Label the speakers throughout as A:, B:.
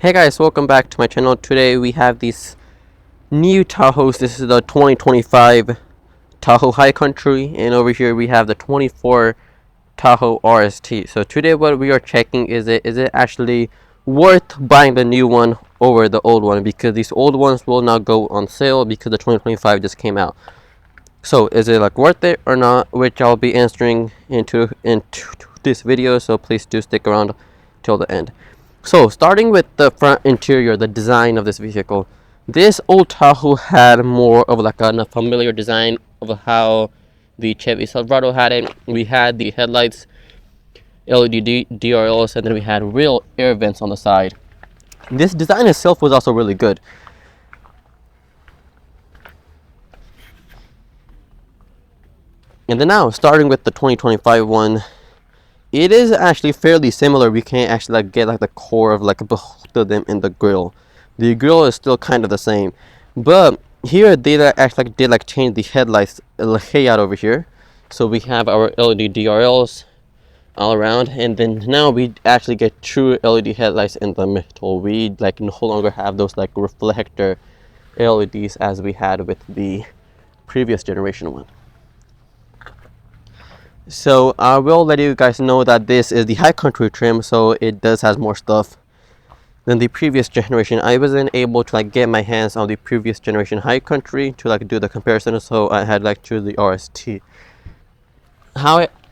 A: Hey guys, welcome back to my channel. Today we have these new Tahoes. This is the 2025 Tahoe High Country, and over here we have the 24 Tahoe RST. So today what we are checking is it actually worth buying the new one over the old one, because these old ones will not go on sale because the 2025 just came out. So is it like worth it or not, which I'll be answering into this video, so please do stick around till the end. So starting with the front interior, the design of this vehicle, this old Tahoe had more of like a familiar design of how the Chevy Silverado had it. We had the headlights, LED DRLs, and then we had real air vents on the side. This design itself was also really good. And then now, starting with the 2025 one, it is actually fairly similar. We can't actually get like the core of like both of them in the grill. The grill is still kind of the same, but here they actually did change the headlights layout over here. So we have our LED DRLs all around, and then now we actually get true LED headlights in the middle. We no longer have those reflector LEDs as we had with the previous generation one. So I will let you guys know that this is the High Country trim, so it does has more stuff than the previous generation. I wasn't able to get my hands on the previous generation High Country to do the comparison, so I had to the RST.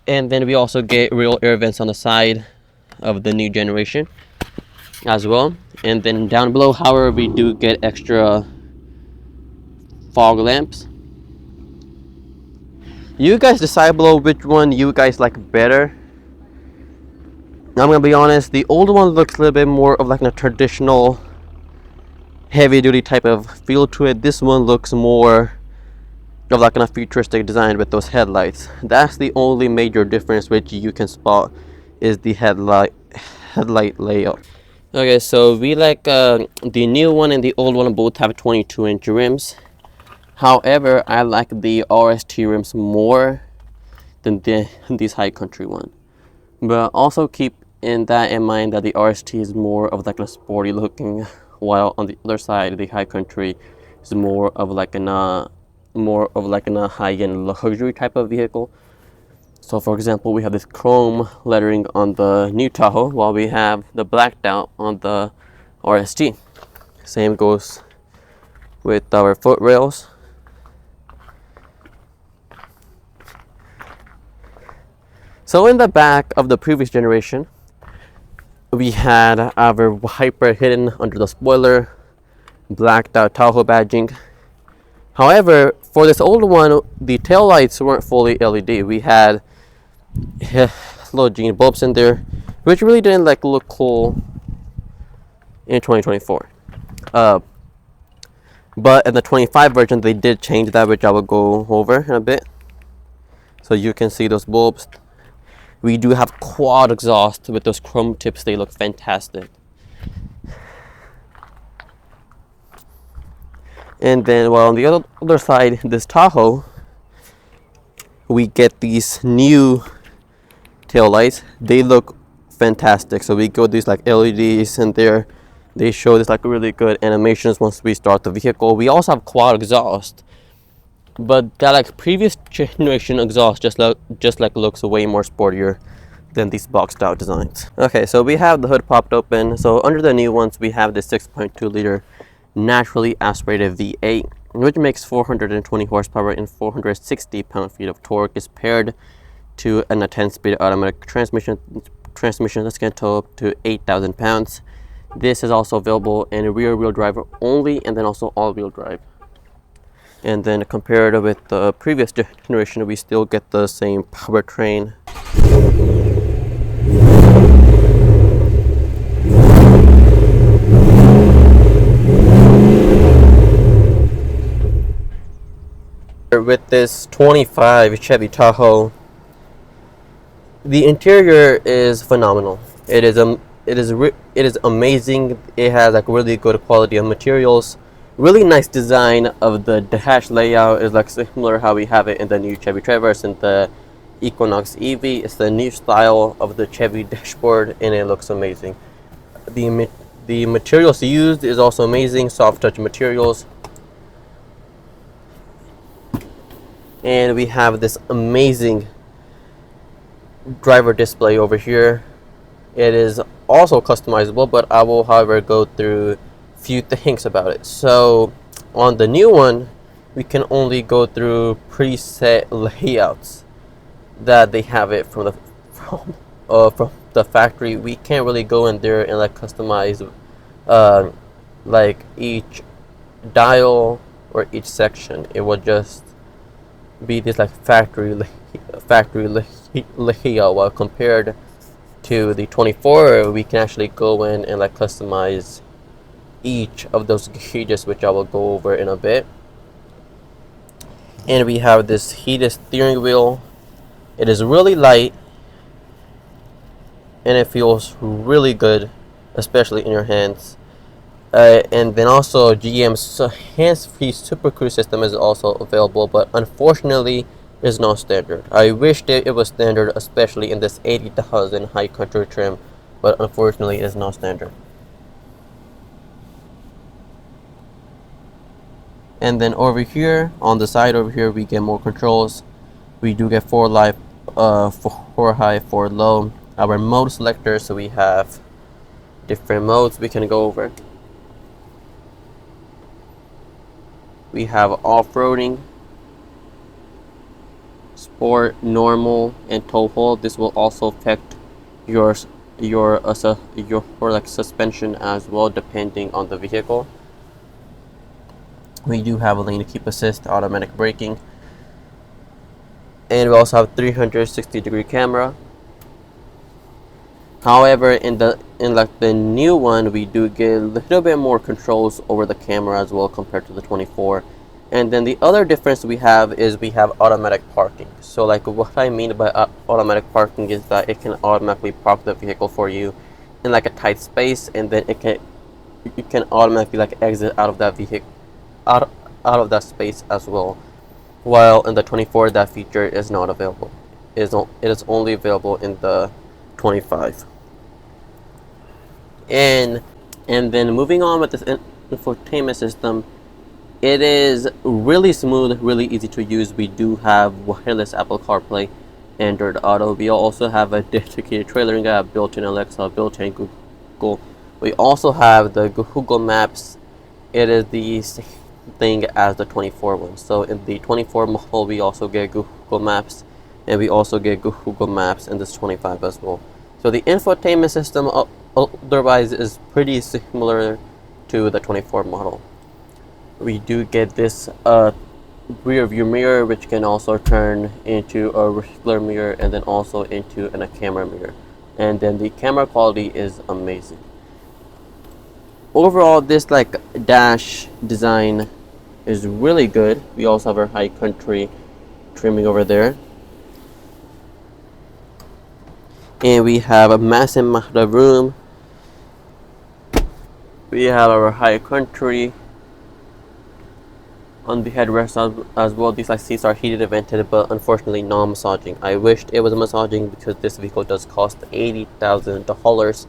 A: And then we also get real air vents on the side of the new generation as well. And then down below, however, we do get extra fog lamps. You guys decide below which one you guys like better. I'm gonna be honest, the old one looks a little bit more of a traditional heavy duty type of feel to it. This one looks more of a futuristic design with those headlights. That's the only major difference which you can spot, is the headlight layout. Okay, so we the new one and the old one both have 22-inch rims. However, I like the RST rims more than this High Country one. But also keep in mind that the RST is more of a sporty looking, while on the other side the High Country is more of a high-end luxury type of vehicle. So for example, we have this chrome lettering on the new Tahoe, while we have the blacked out on the RST. Same goes with our foot rails. So in the back of the previous generation, we had our wiper hidden under the spoiler, blacked out Tahoe badging. However, for this old one, the tail lights weren't fully LED. We had halogen bulbs in there, which really didn't look cool in 2024. But in the 25 version, they did change that, which I will go over in a bit. So you can see those bulbs. We do have quad exhaust with those chrome tips. They look fantastic. And then, on the other side, this Tahoe, we get these new tail lights. They look fantastic. So we got these LEDs in there. They show this really good animations once we start the vehicle. We also have quad exhaust, but that previous generation exhaust just looks way more sportier than these boxed out designs. Okay, so we have the hood popped open. So under the new ones, we have the 6.2 liter naturally aspirated V8, which makes 420 horsepower and 460 pound-feet of torque. Is paired to a 10-speed automatic transmission that's going to tow up to 8,000 pounds. This is also available in rear-wheel drive only, and then also all-wheel drive. And then compared with the previous generation, we still get the same powertrain. With this 25 Chevy Tahoe, the interior is phenomenal. It is amazing. It has really good quality of materials. Really nice design of the dash layout. Is similar how we have it in the new Chevy Traverse and the Equinox EV. It's the new style of the Chevy dashboard, and it looks amazing. The materials used is also amazing, soft touch materials. And we have this amazing driver display over here. It is also customizable, but I will, however, go through a few things about it. So on the new one, we can only go through preset layouts that they have it from the factory. We can't really go in there and like customize like each dial or each section. It will just be this like factory layout, while compared to the 24 we can actually go in and like customize each of those gauges, which I will go over in a bit. And we have this heated steering wheel. It is really light and it feels really good, especially in your hands. And then also GM's hands-free Super Cruise system is also available, but unfortunately is not standard. I wish that it was standard, especially in this 80,000 high country trim, but unfortunately it is not standard. And then over here, on the side over here, we get more controls. We do get 4 high, 4 low. Our mode selector, so we have different modes we can go over. We have off-roading, sport, normal, and tow haul. This will also affect your like suspension as well, depending on the vehicle. We do have a lane keep assist, automatic braking, and we also have 360-degree camera. However, in like the new one, we do get a little bit more controls over the camera as well compared to the 24. And then the other difference we have is we have automatic parking. So like what I mean by automatic parking is that it can automatically park the vehicle for you in like a tight space, and then you can automatically like exit out of that vehicle out of that space as well. While in the 24 that feature is not available. It is only available in the 25. And then moving on with this infotainment system, it is really smooth, really easy to use. We do have wireless Apple CarPlay, Android Auto. We also have a dedicated trailering app, built-in Alexa, built-in Google. We also have the Google Maps. It is the same thing as the 24 one. So in the 24 model, we also get Google Maps, and we also get Google Maps in this 25 as well. So the infotainment system otherwise is pretty similar to the 24 model. We do get this rear view mirror, which can also turn into a regular mirror and then also into a camera mirror. And then the camera quality is amazing. Overall, this like dash design is really good. We also have our high country trimming over there. And we have a massive amount of room. We have our high country on the headrest as well. These like seats are heated and vented, but unfortunately non-massaging. I wished it was massaging because this vehicle does cost $80,000.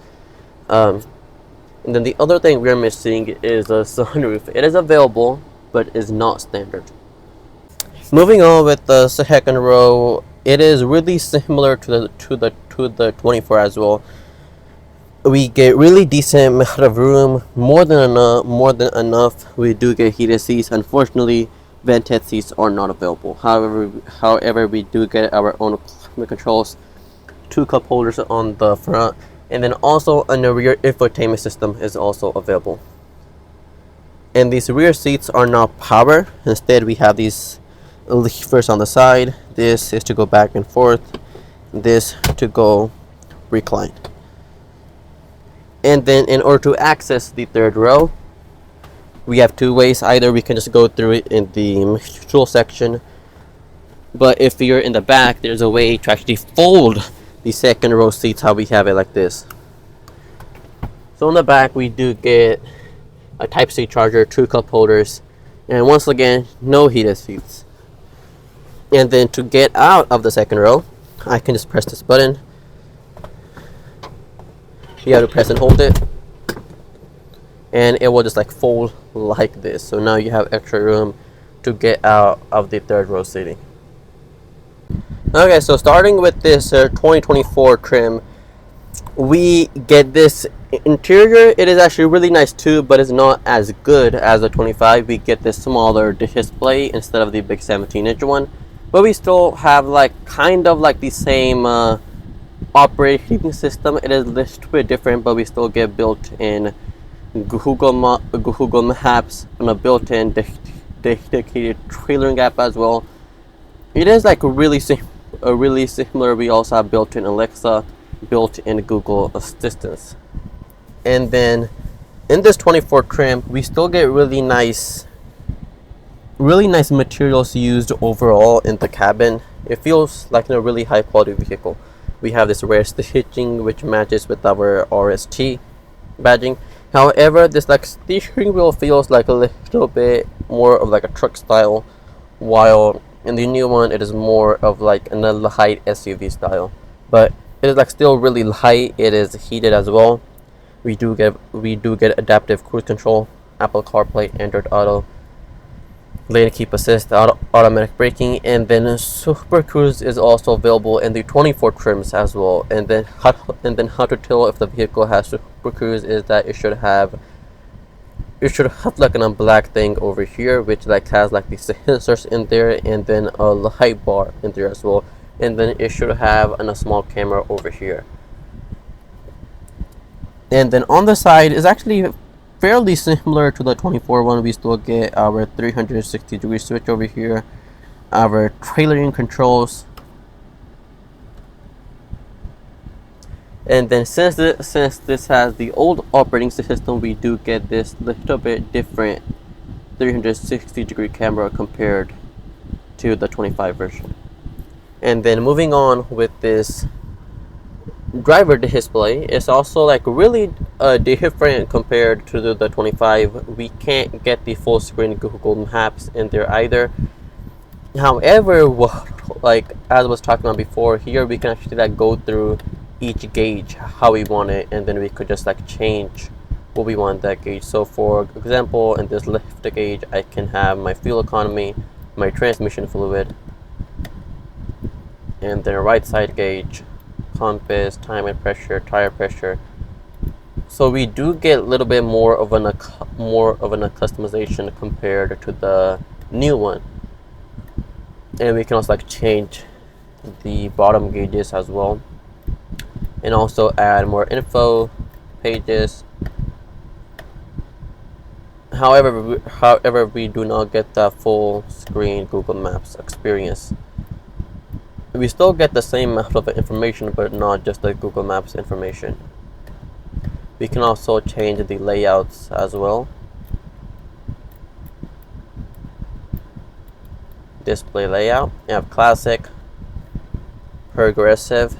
A: And then the other thing we're missing is a sunroof. It is available, but is not standard. Moving on with the second row, it is really similar to the 24 as well. We get really decent amount of room, more than enough. We do get heated seats. Unfortunately, vented seats are not available. However, we do get our own climate controls, 2 cup holders on the front, and then also a rear infotainment system is also available. And these rear seats are not power. Instead, we have these levers on the side. This is to go back and forth. This to go recline. And then in order to access the third row, we have 2 ways. Either we can just go through it in the tool section, but if you're in the back, there's a way to actually fold the second row seats, how we have it like this. So in the back, we do get a Type-C charger, 2 cup holders, and once again, no heated seats. And then to get out of the second row, I can just press this button. You have to press and hold it, and it will just like fold like this. So now you have extra room to get out of the third row seating. Okay, so starting with this 2024 trim, we get this interior. It is actually really nice too, but it's not as good as the 25. We get this smaller display instead of the big 17-inch one, but we still have like kind of like the same operating system. It is a little bit different, but we still get built-in Google Maps and a built-in dedicated trailering app as well. It is like really similar. We also have built-in Alexa, built-in Google Assistants. And then in this 24 trim, we still get really nice materials used overall in the cabin. It feels like a really high quality vehicle. We have this rare stitching which matches with our RST badging. However, this like steering wheel feels like a little bit more of like a truck style, while in the new one it is more of like a light SUV style. But it is like still really light. It is heated as well. We do get adaptive cruise control, Apple CarPlay, Android Auto, lane keep assist, automatic braking, and then Super Cruise is also available in the 24 trims as well. And then how to tell if the vehicle has Super Cruise is that it should have like a black thing over here, which like has like the sensors in there, and then a light bar in there as well. And then it should have a small camera over here. And then on the side is actually fairly similar to the 24 one. We still get our 360-degree switch over here, our trailering controls, and then since this has the old operating system, we do get this little bit different 360-degree camera compared to the 25 version. And then moving on with this driver display, it's also like really different compared to the 25. We can't get the full screen Google Maps in there either. However, like as I was talking about before, here we can actually like go through each gauge how we want it, and then we could just like change what we want that gauge. So for example, in this lift gauge, I can have my fuel economy, my transmission fluid, and then a right side gauge, compass, time and pressure, tire pressure. So we do get a little bit more of a customization compared to the new one. And we can also like change the bottom gauges as well, and also add more info pages. However, we do not get the full screen Google Maps experience. We still get the same amount of information, but not just the Google Maps information. We can also change the layouts as well. Display layout. You have classic, progressive,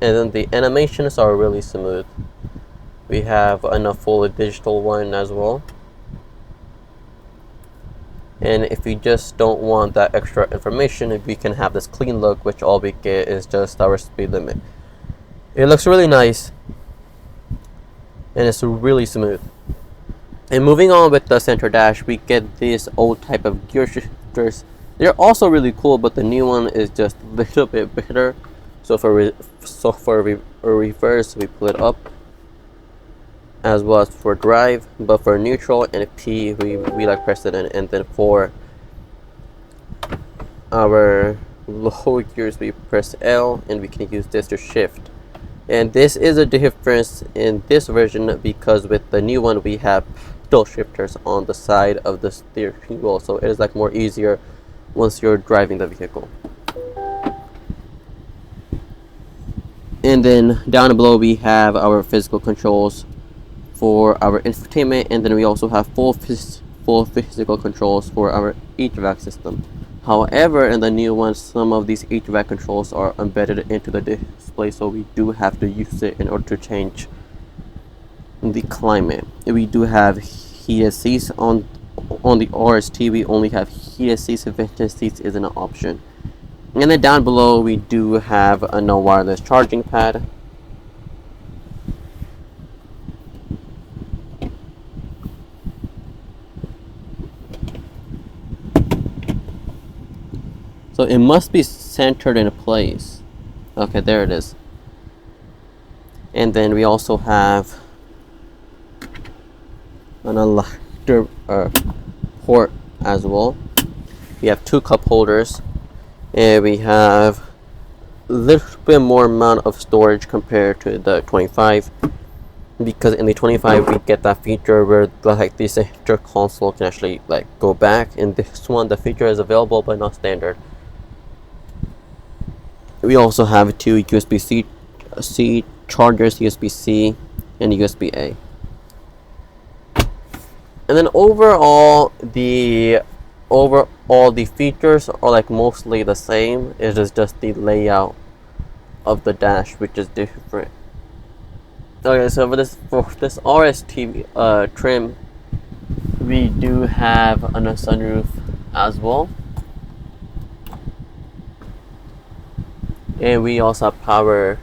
A: and then the animations are really smooth. We have a full digital one as well. And if you just don't want that extra information, we can have this clean look, which all we get is just our speed limit. It looks really nice, and it's really smooth. And moving on with the center dash, we get this old type of gear shifters. They're also really cool, but the new one is just a little bit better. So for reverse, we pull it up, as well as for drive, but for neutral and P, we like press it in. And then for our low gears, we press L, and we can use this to shift. And this is a difference in this version, because with the new one we have pedal shifters on the side of the steering wheel, so it is like more easier once you're driving the vehicle. And then down below we have our physical controls for our infotainment, and then we also have full physical controls for our HVAC system. However, in the new one, some of these HVAC controls are embedded into the display, so we do have to use it in order to change the climate. We do have heated seats on the RST. We only have heated seats. Vented seats isn't an option. And then down below we do have a no wireless charging pad. So it must be centered in place. Okay, there it is. And then we also have an electric port as well. We have 2 cup holders, and we have a little bit more amount of storage compared to the 25, because in the 25 we get that feature where like the center console can actually like go back. In this one, the feature is available but not standard. We also have 2 USB-C chargers, USB-C and USB-A. And then overall the features are like mostly the same. It is just the layout of the dash which is different. Okay, so for this RST trim, we do have a sunroof as well, and we also have power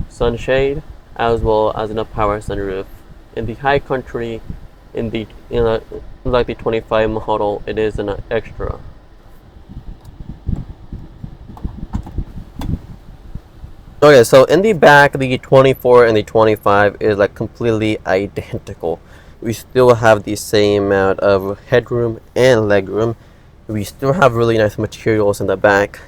A: sunshade as well as a power sunroof. In the high country, like the 25 model, it is an extra. Okay, so in the back, the 24 and the 25 is like completely identical. We still have the same amount of headroom and legroom. We still have really nice materials in the back.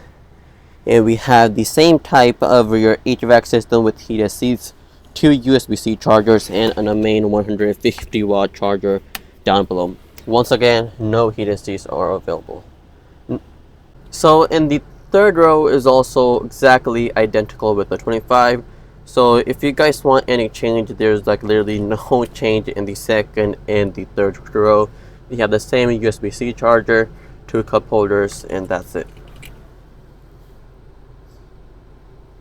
A: And we have the same type of rear HVAC system with heated seats, 2 USB-C chargers, and a main 150 watt charger down below. Once again, no heated seats are available. So in the third row is also exactly identical with the 25. So if you guys want any change, there's like literally no change in the second and the third row. We have the same USB-C charger, 2 cup holders, and that's it.